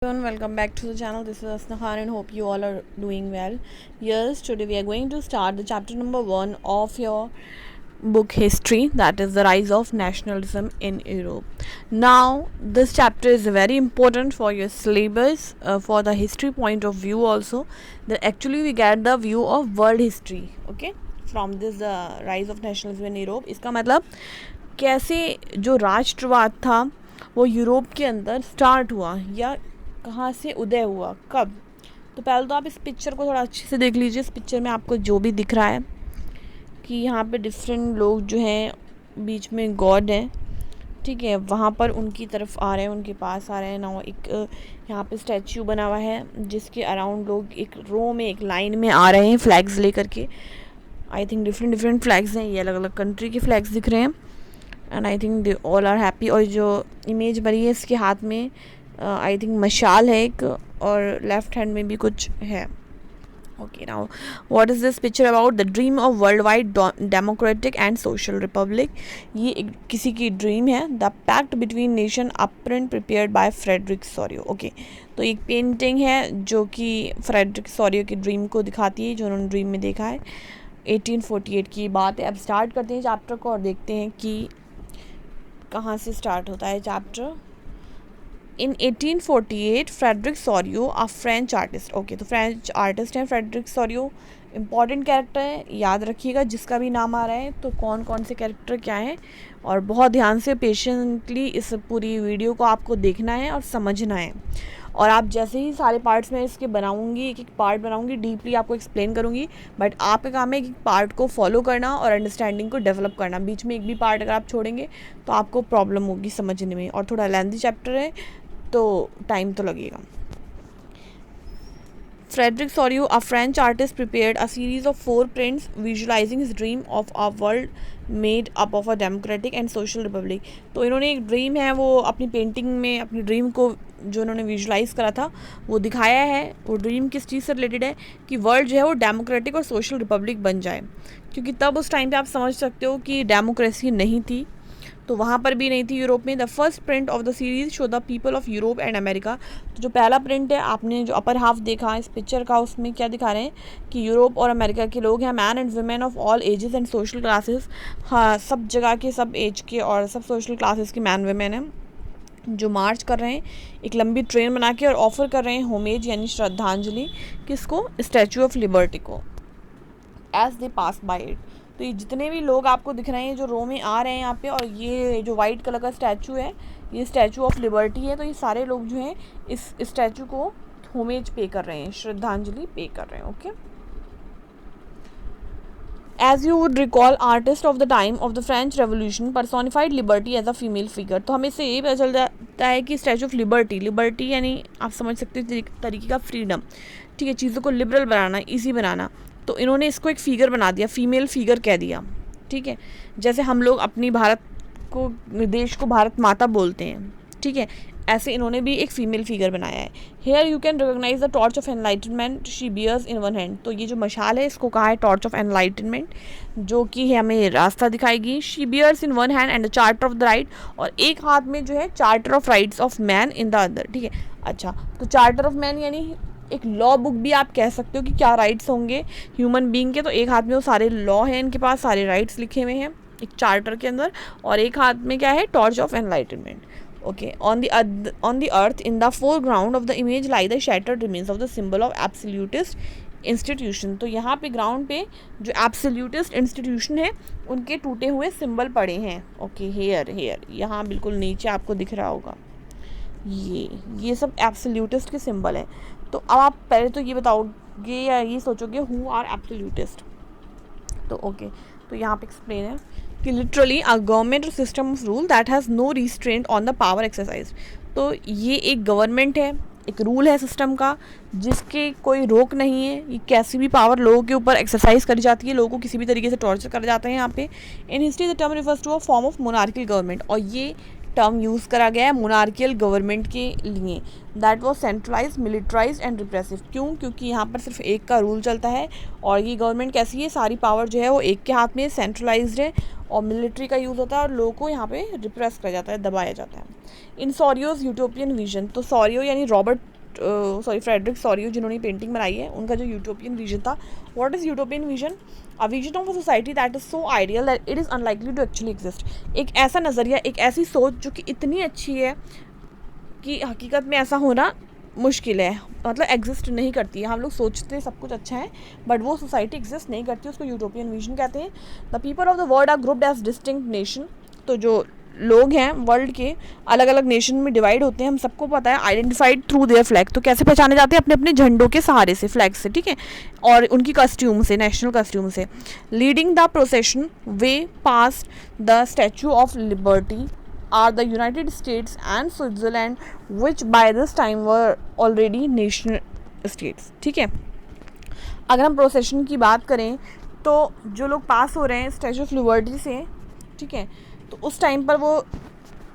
Everyone, welcome back to the channel. This is Asna Khan and hope you all are doing well. Yes, today we are going to start the chapter number 1 of your book history, that is the rise of nationalism in Europe. Now this chapter is very important for your syllabus, for the history point of view also, that actually we get the view of world history, okay, from this rise of nationalism in Europe. इसका मतलब कैसे जो राष्ट्रवाद था वो Europe के अंदर start हुआ या कहाँ से उदय हुआ, कब। तो पहले तो आप इस पिक्चर को थोड़ा अच्छे से देख लीजिए। इस पिक्चर में आपको जो भी दिख रहा है कि यहाँ पे डिफरेंट लोग जो हैं, बीच में गॉड हैं, ठीक है, वहाँ पर उनकी तरफ आ रहे हैं, उनके पास आ रहे हैं ना। एक यहाँ पे स्टैचू बना हुआ है जिसके अराउंड लोग एक रो में, एक लाइन में आ रहे हैं फ्लैग्स लेकर के। आई थिंक डिफरेंट फ्लैग्स हैं, ये अलग अलग कंट्री के फ्लैग्स दिख रहे हैं and I think they all are happy. और जो इमेज बनी है इसके हाथ में आई थिंक मशाल है एक, और लेफ्ट हैंड में भी कुछ है। Okay, now what is this picture about? The dream of world wide democratic and social republic. ये एक किसी की ड्रीम है। The pact between nation a print prepared by Frederic Sorrieu. Okay, तो एक पेंटिंग है जो कि फ्रेडरिक सोरियो की ड्रीम को दिखाती है, जो उन्होंने ड्रीम में देखा है। 1848 की बात है। अब स्टार्ट करते हैं चैप्टर को और देखते हैं कि कहाँ से स्टार्ट होता है chapter. In 1848 Frederick Sorio a French artist. Okay, तो फ्रेंच आर्टिस्ट हैं फ्रेडरिक सोरियो, इम्पॉर्टेंट कैरेक्टर है, याद रखिएगा जिसका भी नाम आ रहा है। तो कौन कौन से कैरेक्टर क्या हैं, और बहुत ध्यान से पेशेंटली इस पूरी वीडियो को आपको देखना है और समझना है। और आप जैसे ही सारे पार्ट्स में इसके बनाऊंगी, एक एक पार्ट बनाऊंगी, डीपली आपको एक्सप्लेन करूंगी, बट आपका काम है एक एक पार्ट को फॉलो करना और अंडरस्टैंडिंग को डेवलप करना। बीच में एक भी पार्ट अगर आप छोड़ेंगे तो आपको प्रॉब्लम होगी समझने में, और थोड़ा लेंथी चैप्टर है तो टाइम तो लगेगा। Frederick Sorio, a French artist, prepared a series of 4 prints visualizing his dream of a world made up of a democratic and social republic। तो इन्होंने एक ड्रीम है, वो अपनी पेंटिंग में अपनी ड्रीम को जो इन्होंने विजुलाइज करा था वो दिखाया है। वो ड्रीम किस चीज़ से रिलेटेड है कि वर्ल्ड जो है वो डेमोक्रेटिक और सोशल रिपब्लिक बन जाए, क्योंकि तब उस टाइम पे आप समझ सकते हो कि डेमोक्रेसी नहीं थी, तो वहाँ पर भी नहीं थी यूरोप में। The first print of the series show the people of Europe and America. तो जो पहला प्रिंट है, आपने जो अपर हाफ देखा इस पिक्चर का, उसमें क्या दिखा रहे हैं कि यूरोप और अमेरिका के लोग हैं, man and women of all ages and social classes. हाँ, सब जगह के, सब एज के और सब सोशल क्लासेस के मैन वुमेन हैं जो मार्च कर रहे हैं एक लंबी ट्रेन बना के, और ऑफर कर रहे हैं होमेज यानी श्रद्धांजलि किसको? स्टैचू ऑफ लिबर्टी को, as they pass by it. तो ये जितने भी लोग आपको दिख रहे हैं जो रो में आ रहे हैं यहाँ पे, और ये जो वाइट कलर का स्टैचू है ये स्टैचू ऑफ लिबर्टी है। तो ये सारे लोग जो हैं इस स्टैचू को होमेज पे कर रहे हैं, श्रद्धांजलि पे कर रहे हैं। Okay, as you would recall, artist of the time of the French revolution personified liberty as a female figure. तो हमें इससे ये पता चल जाता है कि स्टैचू ऑफ लिबर्टी, लिबर्टी यानी आप समझ सकते हो तरीके का फ्रीडम, ठीक है, चीज़ों को लिबरल बनाना, ईजी बनाना। तो इन्होंने इसको एक फिगर बना दिया, फीमेल फिगर कह दिया, ठीक है। जैसे हम लोग अपनी भारत को, देश को भारत माता बोलते हैं, ठीक है, ऐसे इन्होंने भी एक फीमेल फिगर बनाया है। Here you can recognise the torch of enlightenment she bears in one hand. तो ये जो मशाल है इसको कहा है टॉर्च ऑफ एनलाइटनमेंट, जो कि हमें रास्ता दिखाएगी। She bears in one hand and the charter of the right, और एक हाथ में जो है charter of rights of man in the other, ठीक है। अच्छा, तो चार्टर ऑफ मैन यानी एक लॉ बुक भी आप कह सकते हो कि क्या राइट्स होंगे ह्यूमन बीइंग के। तो एक हाथ में वो सारे लॉ हैं, इनके पास सारे राइट्स लिखे हुए हैं एक चार्टर के अंदर, और एक हाथ में क्या है? Torch of enlightenment. Okay, on the earth in the foreground of the image lie the shattered remains of the symbol of absolutist institution. तो यहाँ पे ग्राउंड पे जो एब्सोल्यूटिस्ट इंस्टीट्यूशन है उनके टूटे हुए सिंबल पड़े हैं। ओके, हेयर यहाँ बिल्कुल नीचे आपको दिख रहा होगा, ये सब एब्सोल्यूटिस्ट के सिंबल हैं। तो अब आप पहले तो ये बताओगे या ये सोचोगे हु आर एब्सोल्यूटिस्ट। तो ओके, तो यहाँ पे एक्सप्लेन है कि literally a government system of rule that has no restraint on the power exercise. तो ये एक गवर्नमेंट है, एक रूल है सिस्टम का जिसके कोई रोक नहीं है, ये कैसी भी पावर लोगों के ऊपर एक्सरसाइज करी जाती है, लोगों को किसी भी तरीके से टॉर्चर करा जाता है यहाँ पे। In history the term refers to a form of monarchical government, और ये टर्म यूज़ करा गया है मोनार्कियल गवर्नमेंट के लिए। That was centralize, militarize and repressive. क्यों? क्योंकि यहाँ पर सिर्फ एक का रूल चलता है, और ये गवर्नमेंट कैसी है, सारी पावर जो है वो एक के हाथ में सेंट्रलाइज्ड है, और मिलिट्री का यूज़ होता है, और लोगों को यहाँ पे रिप्रेस करा जाता है, दबाया जाता है। इन सोरियोज यूटोपियन विजन, तो सोरियो यानी रॉबर्ट फ्रेडरिक सॉरियो जिन्होंने पेंटिंग बनाई है, उनका जो यूटोपियन विजन था. What is utopian vision? A vision of a society that is so ideal that it is unlikely to actually exist. एक ऐसा नज़रिया, एक ऐसी सोच जो कि इतनी अच्छी है कि हकीकत में ऐसा होना मुश्किल है, मतलब एग्जिस्ट नहीं करती है. हम लोग सोचते सब कुछ अच्छा है, बट वो सोसाइटी एग्जिस्ट नहीं करती, उसको यूटोपियन विजन कहते हैं. The people of the world are grouped as distinct nation. तो जो लोग हैं वर्ल्ड के अलग अलग नेशन में डिवाइड होते हैं, हम सबको पता है. Identified through their flag. तो कैसे पहचाने जाते हैं? अपने अपने झंडों के सहारे से, फ्लैग से, ठीक है, और उनकी कस्ट्यूम से, नेशनल कस्ट्यूम से. Leading the procession way past the statue of liberty are the United States and Switzerland, which by this time were already nation states. ठीक है, अगर हम प्रोसेशन की बात करें तो जो लोग पास हो रहे हैं स्टैचू ऑफ लिबर्टी से, ठीक है, तो उस टाइम पर वो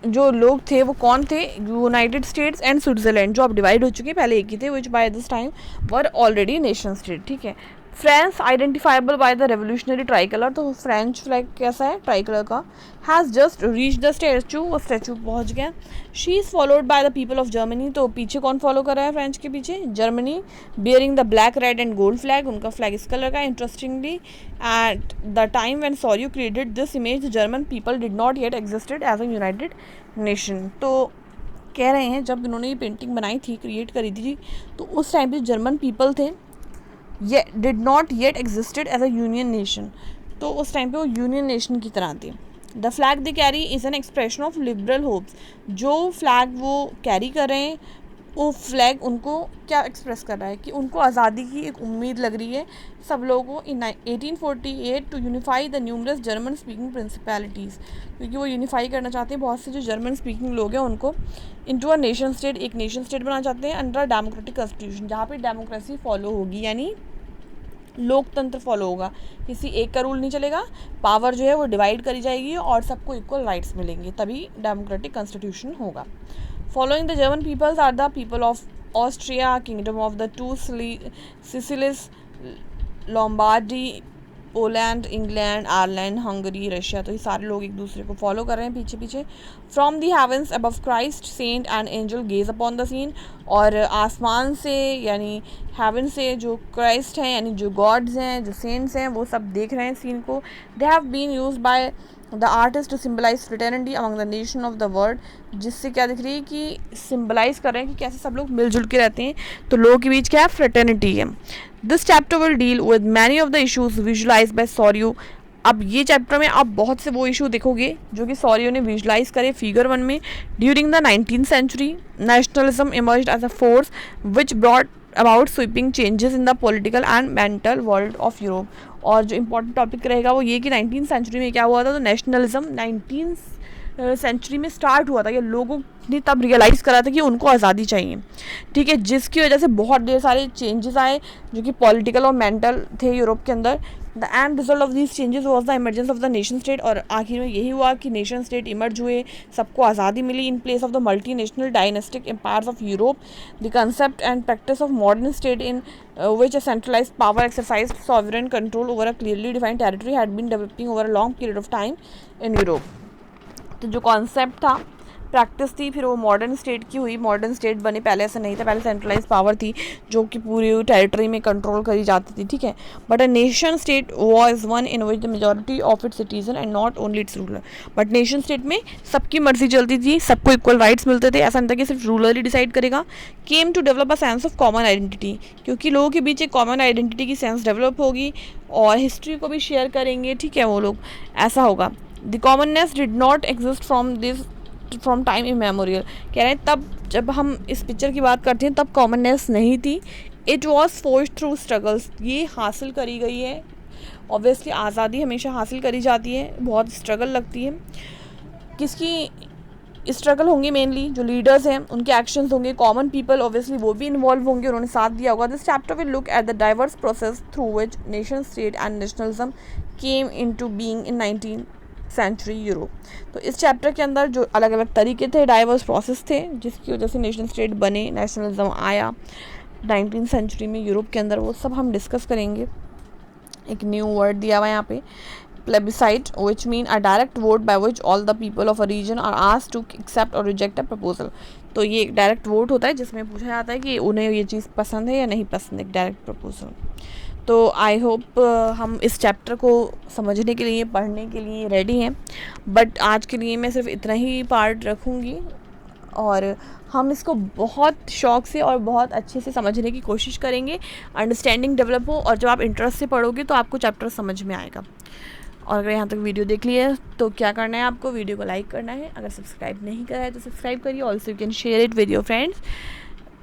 जो लोग थे वो कौन थे? यूनाइटेड स्टेट्स एंड स्विट्ज़रलैंड, जो अब डिवाइड हो चुके हैं, पहले एक ही थे, विच by this time were already nation state. ठीक है. France identifiable by the revolutionary try colour. तो फ्रेंच फ्लैग कैसा है? ट्राई कलर का. Has just reach the statue, वो स्टैचू पहुंच गया. She is followed by the people of Germany. तो पीछे कौन फॉलो कर रहा है फ्रेंच के पीछे? Germany. Bearing the black, red and gold flag. उनका फ्लैग इस कलर का. Interestingly at the time when Sorrieu created this image the German people did not yet existed as a united nation. तो कह रहे हैं जब इन्होंने ये पेंटिंग बनाई थी, क्रिएट करी थी, तो उस टाइम पे जर्मन पीपल थे, ये did not yet existed as a union nation. तो उस टाइम पे वो यूनियन नेशन की तरह थी. The flag they carry is an expression of liberal hopes. जो फ्लैग वो कैरी कर रहे हैं, वो फ्लैग उनको क्या एक्सप्रेस कर रहा है कि उनको आज़ादी की एक उम्मीद लग रही है सब लोगों को. In 1848 to unify the numerous German speaking principalities, क्योंकि वो यूनिफाई करना चाहते हैं बहुत से जो जर्मन स्पीकिंग लोग हैं उनको इनटू अ नेशन स्टेट, एक नेशन स्टेट बनाना चाहते हैं अंडर डेमोक्रेटिक कॉन्स्टिट्यूशन, जहाँ पे डेमोक्रेसी फॉलो होगी, यानी लोकतंत्र फॉलो होगा. किसी एक का रूल नहीं चलेगा, पावर जो है वो डिवाइड करी जाएगी और सबको इक्वल राइट्स मिलेंगे, तभी डेमोक्रेटिक कॉन्स्टिट्यूशन होगा. Following the German peoples are the people of Austria, Kingdom of the Two Sicilies, Lombardy, Poland, England, Ireland, Hungary, Russia. तो ये सारे लोग एक दूसरे को फॉलो कर रहे हैं पीछे पीछे. From the heavens above Christ saint and angel gaze upon the scene. और आसमान से यानी हेवन से जो क्राइस्ट हैं यानी जो गॉड्स हैं, जो सेंट्स हैं, वो सब देख रहे हैं सीन को. They have been used by the artist to symbolise fraternity among the nation of the world. जिससे क्या दिख रही है कि सिम्बलाइज कर रहे हैं कि कैसे सब लोग मिलजुल के रहते हैं, तो लोगों के बीच क्या है? फ्रेटर्निटी है. This chapter will deal with many of the issues visualize by Sorrieu. अब ये चैप्टर में आप बहुत से वो इशू देखोगे जो कि सॉरियो ने विजुलाइज करे फिगर 1 में. During the 19th century nationalism emerged as a force which brought about sweeping changes in the political and mental world of Europe. और जो इंपॉर्टेंट टॉपिक रहेगा वो ये कि 19th century में क्या हुआ था. तो नेशनलिज्म 19th सेंचुरी में स्टार्ट हुआ था. ये लोगों ने तब रियलाइज़ करा था कि उनको आज़ादी चाहिए, ठीक है, जिसकी वजह से बहुत ढेर सारे चेंजेस आए जो कि पॉलिटिकल और मेंटल थे यूरोप के अंदर. The end result of these changes was the emergence of the nation state. और आखिर में यही हुआ कि नेशन स्टेट इमर्ज हुए, सबको आज़ादी मिली in place of the multi national dynastic empires of Europe. The concept and practice of modern state in which a centralized power exercised sovereign control over a clearly defined territory had been developing over a long period of time in Europe. तो जो concept था, practice थी, फिर वो modern state की हुई, modern state बने. पहले ऐसा नहीं था, पहले सेंट्रलाइज पावर थी जो कि पूरी टेरिटरी में कंट्रोल करी जाती थी, ठीक है. But a nation state was one in which the majority of its citizen and not only it's ruler. But nation state में सबकी मर्जी चलती थी, सबको इक्वल राइट्स मिलते थे. ऐसा नहीं था कि सिर्फ रूलर ही डिसाइड करेगा. Came to develop a sense of common identity, क्योंकि लोगों के बीच एक कॉमन आइडेंटिटी की सेंस डेवलप होगी और हिस्ट्री को भी शेयर करेंगे, ठीक है, वो लोग, ऐसा होगा. The commonness did not exist from time immemorial. कह रहे हैं तब जब हम इस पिक्चर की बात करते हैं तब कॉमननेस नहीं थी. It was forced through struggles. ये हासिल करी गई है. ऑब्वियसली आज़ादी हमेशा हासिल करी जाती है, बहुत स्ट्रगल लगती है. किसकी स्ट्रगल होंगे? मेनली जो लीडर्स हैं उनके एक्शंस होंगे. कॉमन पीपल ऑब्वियसली वो भी इन्वॉल्व होंगे, उन्होंने साथ दिया होगा. This chapter will look at the diverse process through which nation state and nationalism came into being in 19th century Europe. तो इस चैप्टर के अंदर जो अलग अलग तरीके थे, डाइवर्स प्रोसेस थे, जिसकी वजह से नेशन स्टेट बने, नेशनलिज्म आया 19th century में यूरोप के अंदर, वो सब हम डिस्कस करेंगे. एक न्यू वर्ड दिया हुआ है यहाँ पे, plebiscite, which mean a direct vote by which all the people of a region are asked to accept or reject a proposal. तो ये एक डायरेक्ट वोट होता है जिसमें पूछा जाता है कि उन्हें ये चीज़ पसंद है या नहीं पसंद, एक डायरेक्ट प्रपोजल. तो आई होप हम इस चैप्टर को समझने के लिए, पढ़ने के लिए रेडी हैं. बट आज के लिए मैं सिर्फ इतना ही पार्ट रखूँगी और हम इसको बहुत शौक़ से और बहुत अच्छे से समझने की कोशिश करेंगे, अंडरस्टैंडिंग डेवलप हो. और जब आप इंटरेस्ट से पढ़ोगे तो आपको चैप्टर समझ में आएगा. और अगर यहाँ तक वीडियो देख ली है तो क्या करना है, आपको वीडियो को लाइक करना है. अगर सब्सक्राइब नहीं करा है तो सब्सक्राइब करिए. Also you can share it with your friends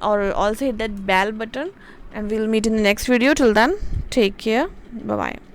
और also hit that bell button. And we'll meet in the next video. Till then, take care. Bye bye.